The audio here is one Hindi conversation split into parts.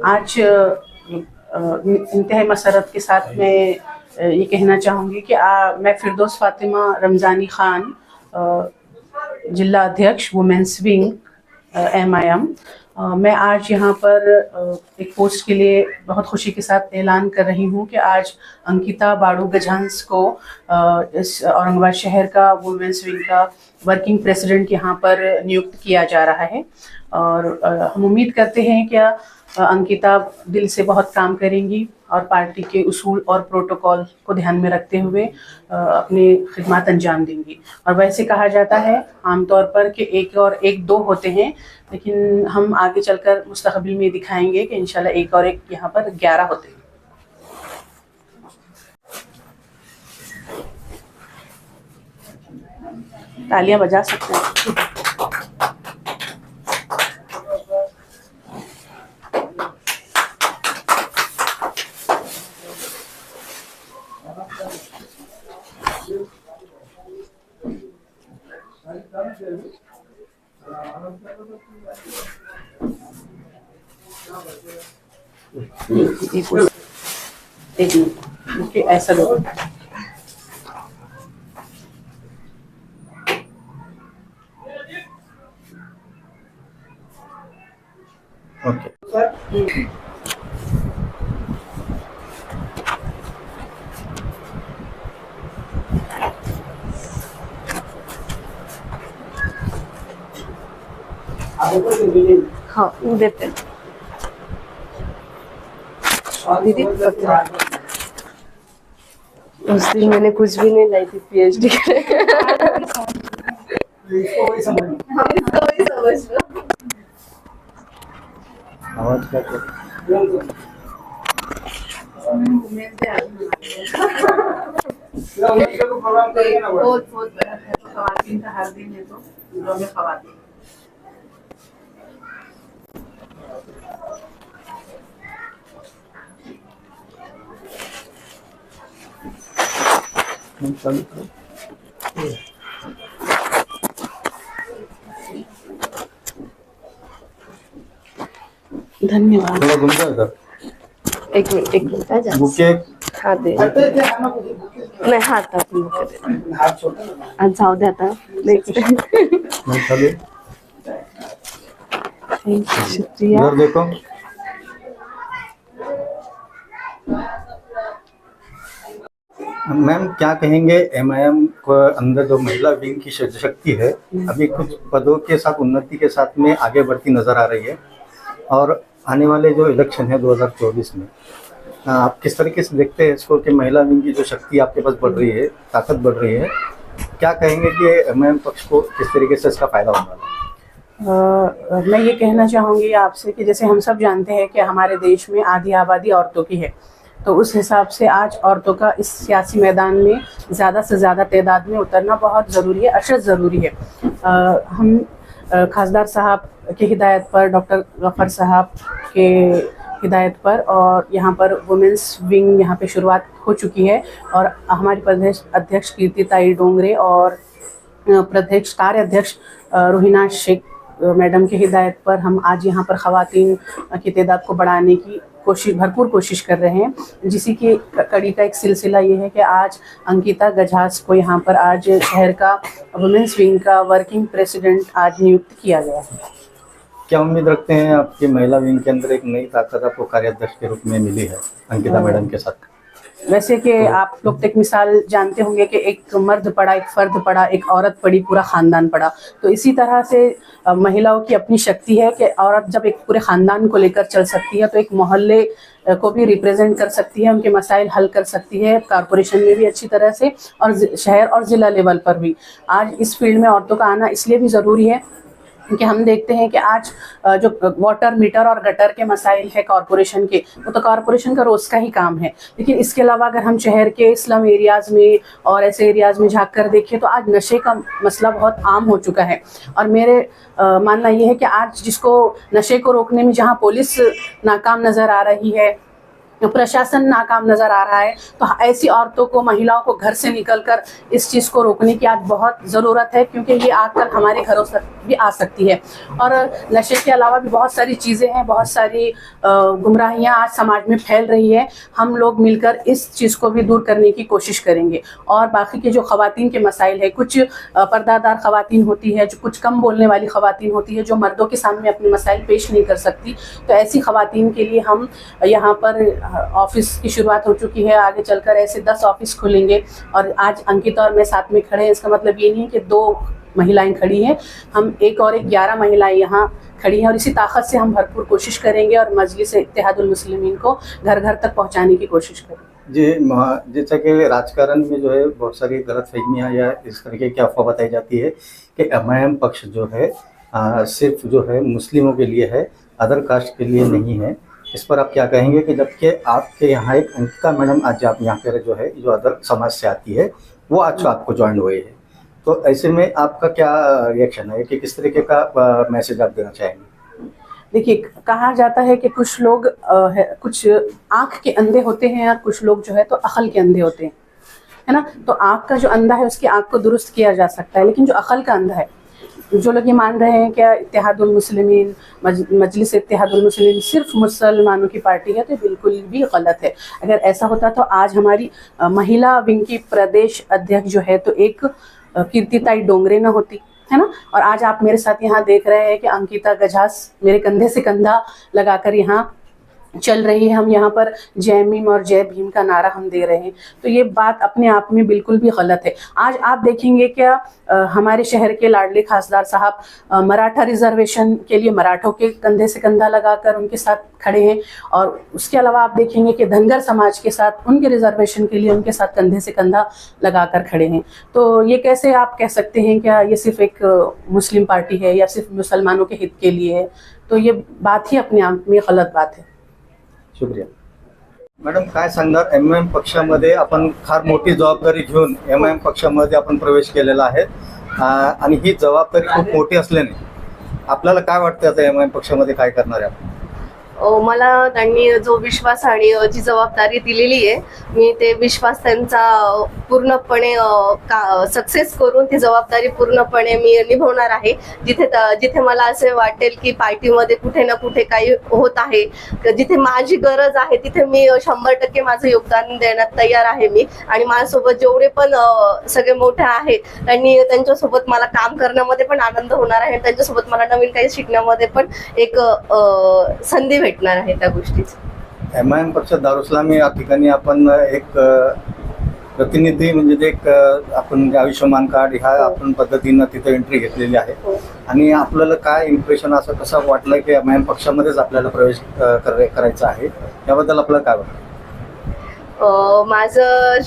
आज इंतहाई मसरत के साथ मैं ये कहना चाहूँगी कि मैं फिरदौस फातिमा रमज़ानी ख़ान, जिला अध्यक्ष वुमेंस विंग MIM, मैं आज यहाँ पर एक पोस्ट के लिए बहुत खुशी के साथ ऐलान कर रही हूँ कि आज अंकिता बाड़ू गजांस को इस औरंगाबाद शहर का वुमेंस विंग का वर्किंग प्रेसिडेंट यहाँ पर नियुक्त किया जा रहा है। और हम उम्मीद करते हैं कि अंकिता दिल से बहुत काम करेंगी और पार्टी के उसूल और प्रोटोकॉल को ध्यान में रखते हुए अपनी खिदमत अंजाम देंगी। और वैसे कहा जाता है आमतौर पर कि एक और एक दो होते हैं, लेकिन हम आगे चलकर मुस्तकबिल में दिखाएंगे कि इंशाल्लाह एक और एक यहाँ पर 11 होते हैं। तालियां बजा सकते हैं। एक मिनट ऐसा लो। ओके हाँ देते हैं दीदी। उस दिन मैंने कुछ भी नहीं लाई थी PhD आवाज क्या बहुत बड़ा है, तो ख़वातीन का हर दिन है, तो में ख़वातीन धन्यवाद। थोड़ा घूम जाओ इधर। एक मिनट आ जा। बुके हाँ दे मैं हाथ आप बुके दे आज जाओ दे आता नेक्स्ट मैं चलिए शुक्रिया। इधर देखो। मैम क्या कहेंगे MIM को अंदर जो महिला विंग की शक्ति है अभी कुछ पदों के साथ उन्नति के साथ में आगे बढ़ती नजर आ रही है, और आने वाले जो इलेक्शन है 2024 में आप किस तरीके से देखते हैं इसको कि महिला विंग की जो शक्ति आपके पास बढ़ रही है, ताकत बढ़ रही है, क्या कहेंगे कि MIM पक्ष को किस तरीके से इसका फायदा होने वाला है? मैं ये कहना चाहूँगी आपसे कि जैसे हम सब जानते हैं कि हमारे देश में आधी आबादी औरतों की है, तो उस हिसाब से आज औरतों का इस सियासी मैदान में ज़्यादा से ज़्यादा तादाद में उतरना बहुत ज़रूरी है, अशद ज़रूरी है। हम खासदार साहब की हिदायत पर, डॉक्टर गफ़र साहब के हिदायत पर, और यहाँ पर वुमेंस विंग यहाँ पे शुरुआत हो चुकी है, और हमारी प्रदेश अध्यक्ष कीर्ति ताई डोंगरे और प्रदेश कार्य अध्यक्ष रोहिना शेख मैडम की हिदायत पर हम आज यहाँ पर ख़वातीन की तादाद को बढ़ाने की भरपूर कोशिश कर रहे हैं। जिसी की कड़ी का एक सिलसिला ये है कि आज अंकिता गजांस को यहाँ पर आज शहर का वुमेंस विंग का वर्किंग प्रेसिडेंट आज नियुक्त किया गया है। क्या उम्मीद रखते हैं आपकी महिला विंग के अंदर एक नई ताकत आपको कार्याध्यक्ष के रूप में मिली है अंकिता मैडम के साथ? वैसे कि आप लोग एक मिसाल जानते होंगे कि एक मर्द पड़ा, एक फर्द पड़ा, एक औरत पड़ी, पूरा ख़ानदान पड़ा। तो इसी तरह से महिलाओं की अपनी शक्ति है कि औरत जब एक पूरे ख़ानदान को लेकर चल सकती है तो एक मोहल्ले को भी रिप्रेजेंट कर सकती है, उनके मसाइल हल कर सकती है, कॉरपोरेशन में भी अच्छी तरह से, और शहर और ज़िला लेवल पर भी। आज इस फील्ड में औरतों का आना इसलिए भी ज़रूरी है क्योंकि हम देखते हैं कि आज जो वाटर मीटर और गटर के मसाइल है कॉरपोरेशन के, वो तो कॉरपोरेशन का रोज़ का ही काम है, लेकिन इसके अलावा अगर हम शहर के स्लम एरियाज़ में और ऐसे एरियाज़ में झाँक कर देखें तो आज नशे का मसला बहुत आम हो चुका है। और मेरे मानना ये है कि आज जिसको नशे को रोकने में जहाँ पुलिस नाकाम नज़र आ रही है, प्रशासन नाकाम नजर आ रहा है, तो ऐसी औरतों को, महिलाओं को घर से निकलकर इस चीज़ को रोकने की आज बहुत ज़रूरत है, क्योंकि ये आकर हमारे घरों तक भी आ सकती है। और नशे के अलावा भी बहुत सारी चीज़ें हैं, बहुत सारी गुमराहियाँ आज समाज में फैल रही है। हम लोग मिलकर इस चीज़ को भी दूर करने की कोशिश करेंगे। और बाकी के जो ख़वातीन के मसाइल है, कुछ पर्दादार ख़वातीन होती है, जो कुछ कम बोलने वाली ख़वातीन होती है, जो मर्दों के सामने अपने मसाइल पेश नहीं कर सकती, तो ऐसी ख़वातीन के लिए हम यहाँ पर ऑफिस की शुरुआत हो चुकी है। आगे चलकर ऐसे 10 ऑफिस खुलेंगे। और आज अंकिता और मैं साथ में खड़े हैं, इसका मतलब ये नहीं है कि 2 महिलाएं खड़ी हैं, हम एक और 11 महिलाएं यहाँ खड़ी हैं। और इसी ताकत से हम भरपूर कोशिश करेंगे और मजलिस इत्तेहादुल मुस्लिमीन को घर घर तक पहुँचाने की कोशिश करेंगे। जी, जैसा कि राजकारण में जो है बहुत सारी गलतफहमियाँ या इस तरीके की अफवाह बताई जाती है कि एमआईएम पक्ष जो है सिर्फ जो है मुस्लिमों के लिए है, अदर कास्ट के लिए नहीं है। इस पर आप क्या कहेंगे कि जबकि आपके यहाँ एक अंकिता मैडम आज आप यहाँ पर जो है, जो अदर समाज से आती है, वो आज आपको ज्वाइन हुए हैं, तो ऐसे में आपका क्या रिएक्शन है कि किस तरीके का मैसेज आप देना चाहेंगे? देखिए, कहा जाता है कि कुछ लोग कुछ आँख के अंधे होते हैं और कुछ लोग जो है तो अकल के अंधे होते हैं, है ना। तो आँख का जो अंधा है उसकी आँख को दुरुस्त किया जा सकता है, लेकिन जो अकल का अंधा है, जो लोग ये मान रहे हैं कि इत्तेहादुल मुस्लिमीन, मजलिस इत्तेहादुल मुस्लिमीन सिर्फ मुसलमानों की पार्टी है, तो बिल्कुल भी गलत है। अगर ऐसा होता तो आज हमारी महिला विंग की प्रदेश अध्यक्ष जो है तो एक कीर्तिताई डोंगरे न होती, है ना। और आज आप मेरे साथ यहाँ देख रहे हैं कि अंकिता गजास मेरे कंधे से कंधा लगाकर यहाँ चल रही है। हम यहाँ पर जय भीम और जय भीम का नारा हम दे रहे हैं, तो ये बात अपने आप में बिल्कुल भी गलत है। आज आप देखेंगे क्या हमारे शहर के लाडले खासदार साहब मराठा रिजर्वेशन के लिए मराठों के कंधे से कंधा लगाकर उनके साथ खड़े हैं, और उसके अलावा आप देखेंगे कि धनगर समाज के साथ उनके रिजर्वेशन के लिए उनके साथ कंधे से कंधा लगाकर खड़े हैं। तो ये कैसे आप कह सकते हैं क्या ये सिर्फ एक मुस्लिम पार्टी है या सिर्फ मुसलमानों के हित के लिए है? तो ये बात ही अपने आप में गलत बात है। शुक्रिया मॅडम, काय सांगणार? एमआयएम पक्षामध्ये आपण फार मोठी जबाबदारी घेऊन एमआयएम पक्षामध्ये आपण प्रवेश केलेला आहे आणि ही जबाबदारी खूप मोठी असल्याने आपल्याला काय वाटतं आता एमआयएम पक्षामध्ये काय करणार आहे आपण? मला त्यांनी जो विश्वास आणि जी जबाबदारी दिलेली आहे, मी ते विश्वास त्यांचा पूर्णपणे सक्सेस करून ती जबाबदारी पूर्णपणे मी निभवणार आहे। जिथे मला असे वाटेल की पार्टीमध्ये कुठे ना कुठे काही होत आहे, जिथे माझी गरज आहे, तिथे मी 100% माझं योगदान देण्यात तयार आहे मी। आणि माझ्यासोबत जेवढे पण सगळे मोठे आहेत त्यांच्यासोबत मला काम करण्यामध्ये पण आनंद होणार आहे, त्यांच्यासोबत मला नवीन काही शिकण्यामध्ये पण एक संधी भेटणार आहे त्या गोष्टीची। एमआयएम पक्ष दारुसलामी या ठिकाणी आपण एक प्रतिनिधी म्हणजे एक आपण आयुष्यमान कार्ड ह्या आपण पद्धतीनं तिथे एंट्री घेतलेली आहे आणि आपल्याला काय इम्प्रेशन असं कसं वाटलं की एमआयएम पक्षामध्येच आपल्याला प्रवेश करायचा आहे, याबद्दल आपल्याला काय वाटतं? माझं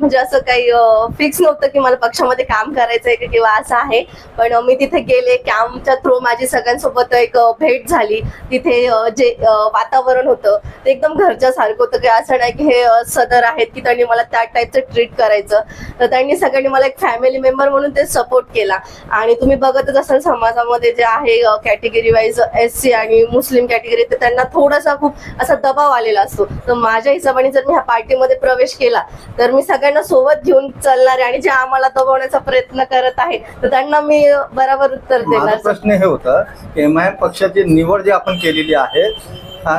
म्हणजे असं काही फिक्स नव्हतं की मला पक्षामध्ये काम करायचंय किंवा असं आहे, पण मी तिथे गेले कॅम्पच्या थ्रू माझी सगळ्यांसोबत एक भेट झाली। तिथे जे वातावरण होतं ते एकदम घरच्यासारखं होतं, की असं नाही की हे सदर आहेत की त्यांनी मला त्या टाईपचं ट्रीट करायचं, तर त्यांनी सगळ्यांनी मला एक फॅमिली मेंबर म्हणून ते सपोर्ट केला। आणि तुम्ही बघतच असाल समाजामध्ये जे आहे कॅटेगरी वाईज SC आणि मुस्लिम कॅटेगरी, तर त्यांना थोडासा खूप असा दबाव आलेला असतो। तर माझ्या हिशोबाने जर मी ह्या मध्ये प्रवेश केला तर मी सगळ्यांना सोबत घेऊन चालणार आहे आणि जे आम्हाला दबावण्याचा प्रयत्न करत आहे तर त्यांना मी बरोबर उत्तर देणार। प्रश्न हे होता की एमआयएम पक्षाची निवड जी आपण केलेली आहे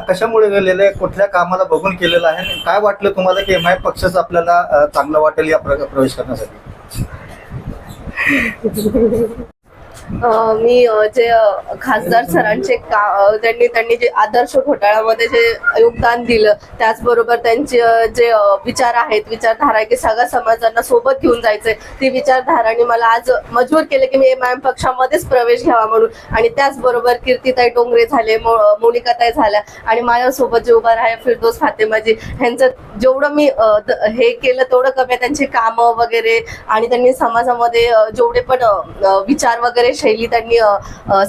कशामुळे केलेलं आहे, कुठल्या कामाला बघून केलेलं आहे, काय वाटलं तुम्हाला की एमआयएम पक्षच आपल्याला चांगलं वाटेल या प्रवेश करण्यासाठी? मी जे खासदार सरांचे त्यांनी जे आदर्श घोटाळ्यामध्ये जे योगदान दिलं, त्याचबरोबर त्यांचे जे विचार आहेत, विचारधारा आहे की सगळ्या समाजांना सोबत घेऊन जायचंय, ती विचारधाराने मला आज मजबूर केलं की मी एमआयएम पक्षामध्येच प्रवेश घ्यावा म्हणून। आणि त्याचबरोबर कीर्तिताई डोंगरे झाले, मोनिकाताई झाल्या आणि माझ्यासोबत जे उभा आहे फिरदौस फातेमाजी, ह्यांचं जेवढं मी हे केलं तेवढं कमी, त्यांची कामं वगैरे आणि त्यांनी समाजामध्ये जेवढे पण विचार वगैरे शैली त्यांनी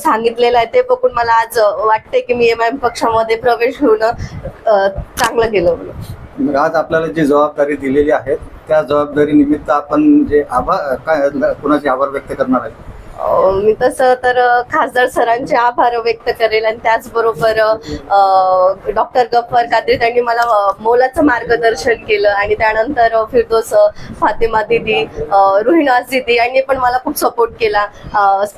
सांगितलेलं आहे ते बघून मला आज वाटते की मी एमआयएम पक्षामध्ये प्रवेश घेऊन चांगलं केलं म्हणून। आज आपल्याला जी जबाबदारी दिलेली आहे त्या जबाबदारी निमित्त आपण जे आभार काय कुणाचे आभार व्यक्त करणार आहे? मी तसं तर खासदार सरांचे आभार व्यक्त करेल आणि त्याचबरोबर डॉक्टर गफ्फार कादरी त्यांनी मला मोलाचं मार्गदर्शन केलं आणि त्यानंतर फिरदोस फातिमा दिदी, रुहिनाज दिदी यांनी पण मला खूप सपोर्ट केला,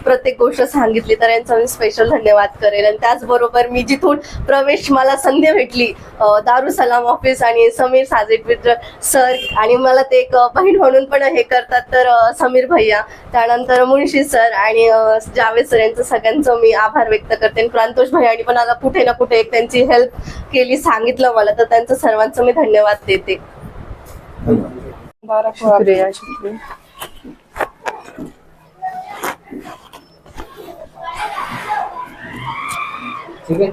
प्रत्येक गोष्ट सांगितली, तर यांचा मी स्पेशल धन्यवाद करेल. आणि त्याचबरोबर मी जिथून प्रवेश मला संधी भेटली दारुसलाम ऑफिस आणि समीर साजिद मित्र सर, आणि मला ते एक बहीण म्हणून पण हे करतात तर समीर भैया, त्यानंतर मुन्शी सर आणि जावेद सर यांचं सगळ्यांचं मी आभार व्यक्त करते. आणि प्रांतोष भैयानी पण मला कुठे ना कुठे एक त्यांची हेल्प केली, सांगितलं मला, तर त्यांचं सर्वांचं मी धन्यवाद देते. शुक्रिया शुक्रिया. ठीक है.